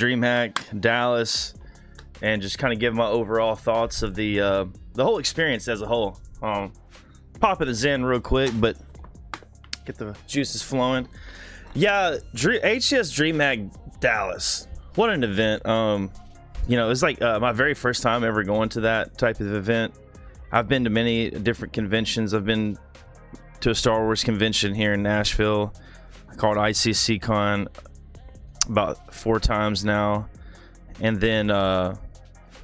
Dreamhack, Dallas, and just kind of give my overall thoughts of the whole experience as a whole. Pop it a Zen real quick, but get the juices flowing. Yeah, HCS Dreamhack Dallas. What an event. You know, it's like my very first time ever going to that type of event. I've been to many different conventions. I've been to a Star Wars convention here in Nashville called ICC Con about 4 times now, and then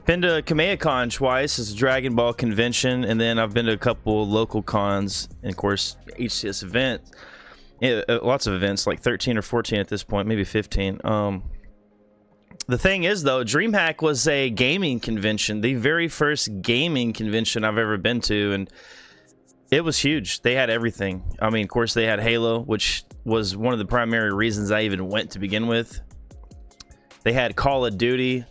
been to KamehaCon twice as a Dragon Ball convention, and then I've been to a couple local cons, and of course HCS events. Lots of events, like 13 or 14 at this point, maybe 15. The thing is, though, Dreamhack was a gaming convention, the very first gaming convention I've ever been to, and it was huge. They had everything. I mean, of course, they had Halo, which was one of the primary reasons I even went to begin with. They had Call of Duty,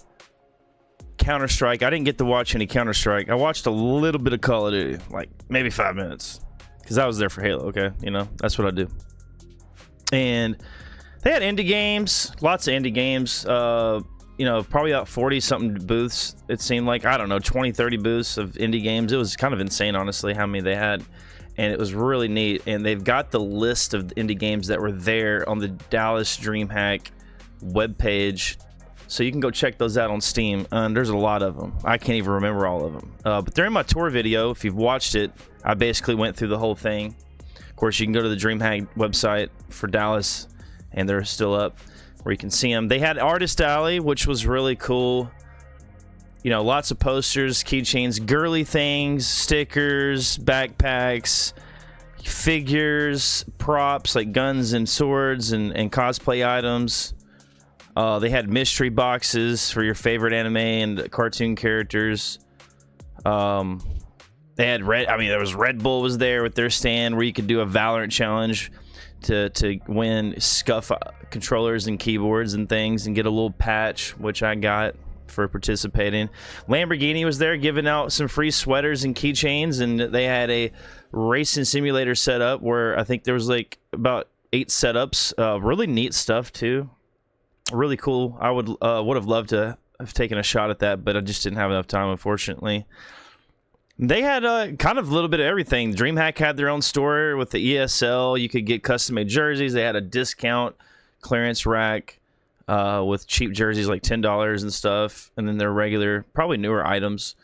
Counter-Strike. I didn't get to watch any Counter-Strike. I watched a little bit of Call of Duty, like maybe 5 minutes, because I was there for Halo, okay? You know, that's what I do. And they had indie games, lots of indie games. You know, probably about 40-something booths, it seemed like. I don't know, 20, 30 booths of indie games. It was kind of insane, honestly, how many they had. And it was really neat. And they've got the list of indie games that were there on the Dallas Dreamhack webpage. So you can go check those out on Steam. There's a lot of them. I can't even remember all of them. But they're in my tour video. If you've watched it, I basically went through the whole thing. Of course, you can go to the Dreamhack website for Dallas, and they're still up, where you can see them. They had Artist Alley, which was really cool. You know, lots of posters, keychains, girly things, stickers, backpacks, figures, props like guns and swords and cosplay items. They had mystery boxes for your favorite anime and cartoon characters. They had there was Red Bull was there with their stand, where you could do a Valorant challenge to win scuff controllers and keyboards and things and get a little patch, which I got for participating. Lamborghini was there giving out some free sweaters and keychains, and they had a racing simulator set up where I think there was like about 8 setups. Really neat stuff too. Really cool. I would have loved to have taken a shot at that, but I just didn't have enough time, unfortunately. They had kind of a little bit of everything. Dreamhack had their own store with the ESL. You could get custom-made jerseys. They had a discount clearance rack with cheap jerseys, like $10 and stuff. And then their regular, probably newer items.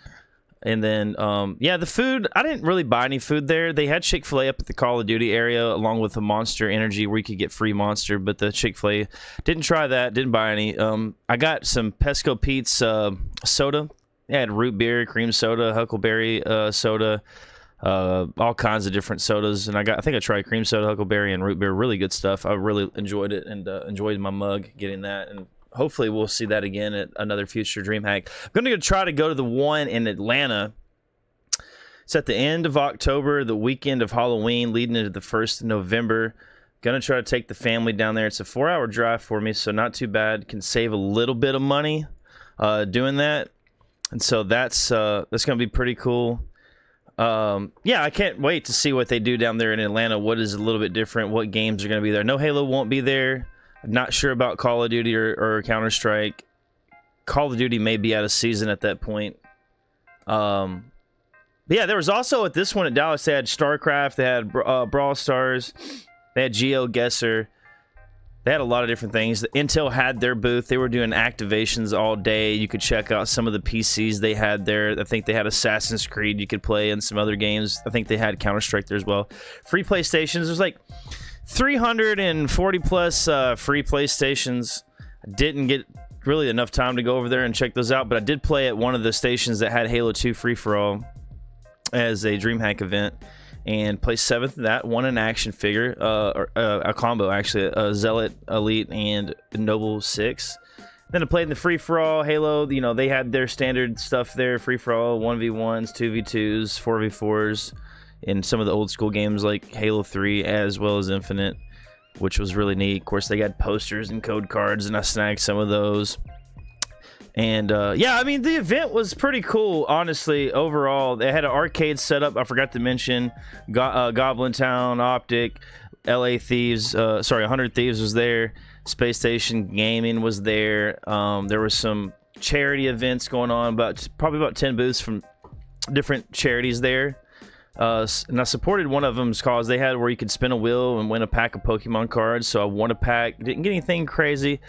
And then, yeah, the food, I didn't really buy any food there. They had Chick-fil-A up at the Call of Duty area, along with the Monster Energy, where you could get free Monster. But the Chick-fil-A, didn't try that, didn't buy any. I got some Pesco Pete's soda. They had root beer, cream soda, huckleberry soda, all kinds of different sodas. And I think I tried cream soda, huckleberry, and root beer. Really good stuff. I really enjoyed it, and enjoyed my mug getting that. And hopefully we'll see that again at another future Dreamhack. I'm going to try to go to the one in Atlanta. It's at the end of October, the weekend of Halloween, leading into the 1st of November. Going to try to take the family down there. It's a 4-hour drive for me, so not too bad. Can save a little bit of money doing that. And so that's going to be pretty cool. Yeah, I can't wait to see what they do down there in Atlanta. What is a little bit different? What games are going to be there? No, Halo won't be there. I'm not sure about Call of Duty or Counter-Strike. Call of Duty may be out of season at that point. But yeah, there was also at this one at Dallas, they had StarCraft, they had Brawl Stars, they had GeoGuessr. They had a lot of different things. Intel had their booth. They were doing activations all day. You could check out some of the PCs they had there. I think they had Assassin's Creed you could play and some other games. I think they had Counter-Strike there as well. Free PlayStations. There's like 340 plus free PlayStations. I didn't get really enough time to go over there and check those out, but I did play at one of the stations that had Halo 2 free-for-all as a Dreamhack event. And placed 7th in that, won an action figure, a combo actually, a Zealot Elite and Noble 6. Then I played in the free-for-all, Halo, you know, they had their standard stuff there, free-for-all, 1v1s, 2v2s, 4v4s, in some of the old school games like Halo 3 as well as Infinite, which was really neat. Of course, they had posters and code cards, and I snagged some of those. And yeah, I mean, the event was pretty cool, honestly. Overall, they had an arcade set up. I forgot to mention Goblin Town, Optic, LA Thieves, 100 Thieves was there. Space Station Gaming was there. There was some charity events going on, probably about 10 booths from different charities there. And I supported one of them's cause. They had where you could spin a wheel and win a pack of Pokemon cards. So I won a pack. Didn't get anything crazy,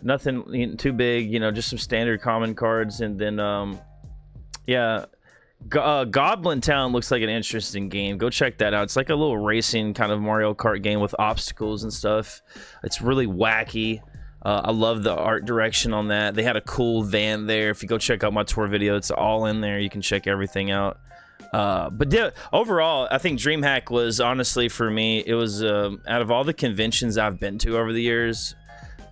nothing too big, just some standard common cards. And then yeah, Goblin Town looks like an interesting game. Go check that out. It's like a little racing kind of Mario Kart game with obstacles and stuff. It's really wacky. I love the art direction on that. They had a cool van there. If you go check out my tour video, it's all in there. You can check everything out. But yeah, overall, I think Dreamhack was, honestly, for me, it was out of all the conventions I've been to over the years,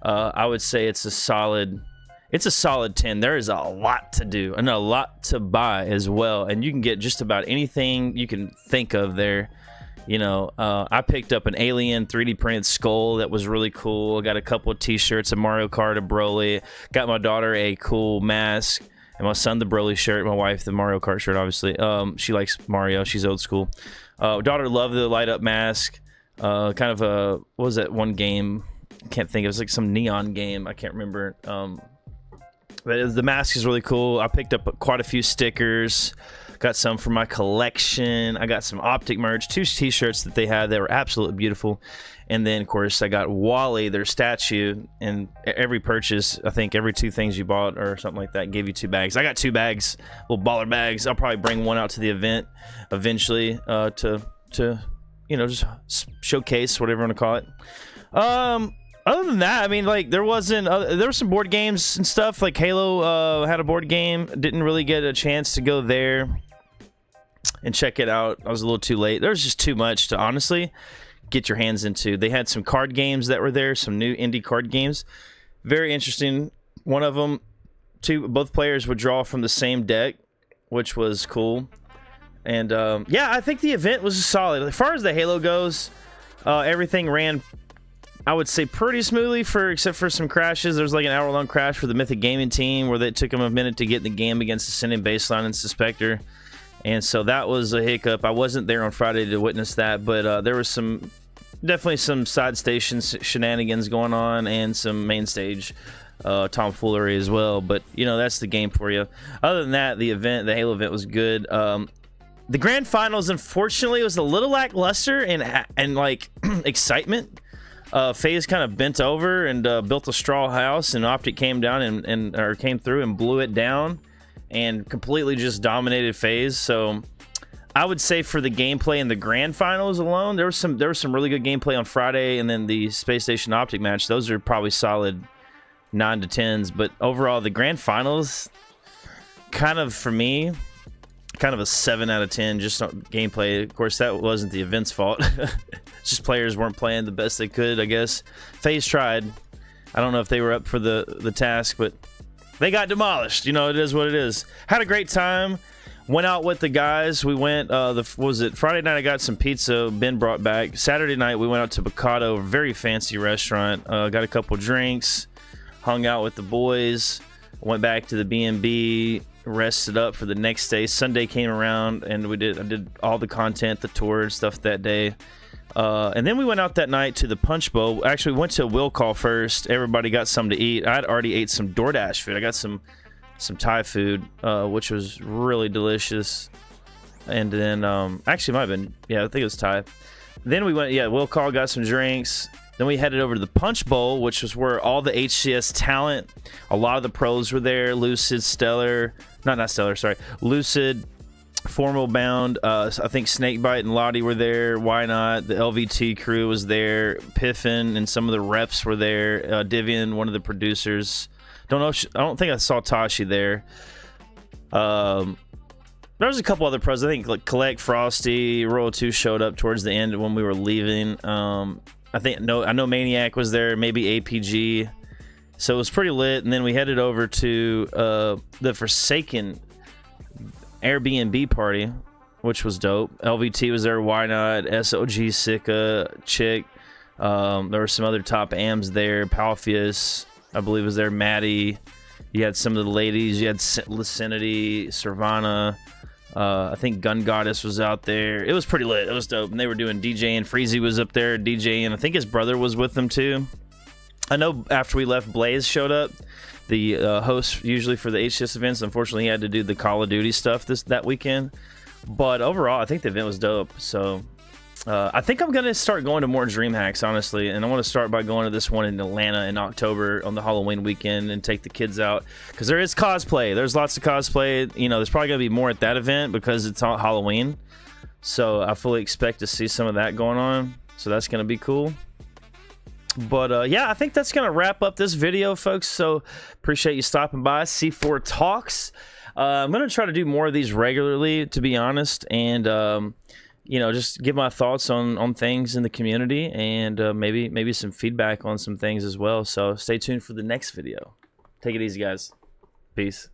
I would say it's a solid 10. There is a lot to do and a lot to buy as well, and you can get just about anything you can think of there. I picked up an alien 3D printed skull that was really cool. I got a couple of t-shirts, a Mario Kart, a Broly. Got my daughter a cool mask, and my son the Broly shirt. My wife the Mario Kart shirt, obviously. She likes Mario. She's old school. Daughter loved the light up mask. Kind of a, what was that one game? Can't think. It was like some neon game. I can't remember. But the mask is really cool. I picked up quite a few stickers. Got some for my collection. I got some Optic merch, 2 t-shirts that they had that were absolutely beautiful. And then, of course, I got Wally, their statue. And every purchase, I think every 2 things you bought or something like that gave you 2 bags. I got 2 bags, little baller bags. I'll probably bring one out to the event eventually to just showcase, whatever you want to call it. Other than that, I mean, like, there were some board games and stuff. Like Halo had a board game. Didn't really get a chance to go there and check it out. I was a little too late. There was just too much to honestly get your hands into. They had some card games that were there, some new indie card games. Very interesting. One of them, both players would draw from the same deck, which was cool. And yeah, I think the event was solid. As far as the Halo goes, everything ran, I would say, pretty smoothly, except for some crashes. There was like an hour-long crash for the Mythic Gaming team where it took them a minute to get in the game against Ascending Baseline and Suspector. And so that was a hiccup. I wasn't there on Friday to witness that, but there was definitely some side station shenanigans going on and some main stage tomfoolery as well. But, that's the game for you. Other than that, the Halo event was good. The grand finals, unfortunately, was a little lackluster and like excitement. FaZe kind of bent over and built a straw house, and Optic came down or came through and blew it down and completely just dominated FaZe. So I would say for the gameplay in the grand finals alone, there was some really good gameplay on Friday, and then the Space Station Optic match, those are probably solid 9 to 10s. But overall, the grand finals, kind of, for me, kind of a 7 out of 10 just on gameplay. Of course, that wasn't the event's fault. It's just players weren't playing the best they could, I guess. FaZe tried. I don't know if they were up for the task, but they got demolished. It is what it is. Had a great time. Went out with the guys. We went, Friday night I got some pizza Ben brought back. Saturday night we went out to Bocado, a very fancy restaurant. Got a couple drinks. Hung out with the boys. Went back to the B&B. Rested up for the next day. Sunday came around and I did all the content, the tour and stuff that day. And then we went out that night to the Punch Bowl. Actually, we went to a will call first. Everybody got something to eat. I'd already ate some DoorDash food. I got some Thai food, which was really delicious. And then, actually, it might have been, I think it was Thai. Then we went, will call, got some drinks. Then we headed over to the Punch Bowl, which was where all the HCS talent, a lot of the pros were there. Lucid, Lucid, Formal Bound, I think Snakebite and Lottie were there. Why not? The LVT crew was there. Piffin and some of the reps were there. Divian, one of the producers. I don't think I saw Tashi there. There was a couple other pros. I think like Collect, Frosty, Royal 2 showed up towards the end when we were leaving. I know Maniac was there, maybe APG. So it was pretty lit. And then we headed over to the Forsaken Airbnb party, which was dope. LVT was there. Why not? SOG, Sika, Chick. There were some other top AMs there. Palfius, I believe, was there. Maddie. You had some of the ladies. You had Licinity, Servana. I think Gun Goddess was out there. It was pretty lit. It was dope. And they were doing DJing. Freezy was up there DJing. I think his brother was with them too. I know after we left, Blaze showed up, the host usually for the HCS events. Unfortunately, he had to do the Call of Duty stuff that weekend. But overall, I think the event was dope. So I think I'm going to start going to more Dreamhacks, honestly. And I want to start by going to this one in Atlanta in October on the Halloween weekend and take the kids out. Because there is cosplay. There's lots of cosplay. You know, there's probably going to be more at that event because it's all Halloween. So I fully expect to see some of that going on. So that's going to be cool. But yeah, I think that's gonna wrap up this video, folks. So appreciate you stopping by. C4 Talks. I'm gonna try to do more of these regularly, to be honest, and you know, just give my thoughts on things in the community, and maybe some feedback on some things as well. So stay tuned for the next video. Take it easy, guys. Peace.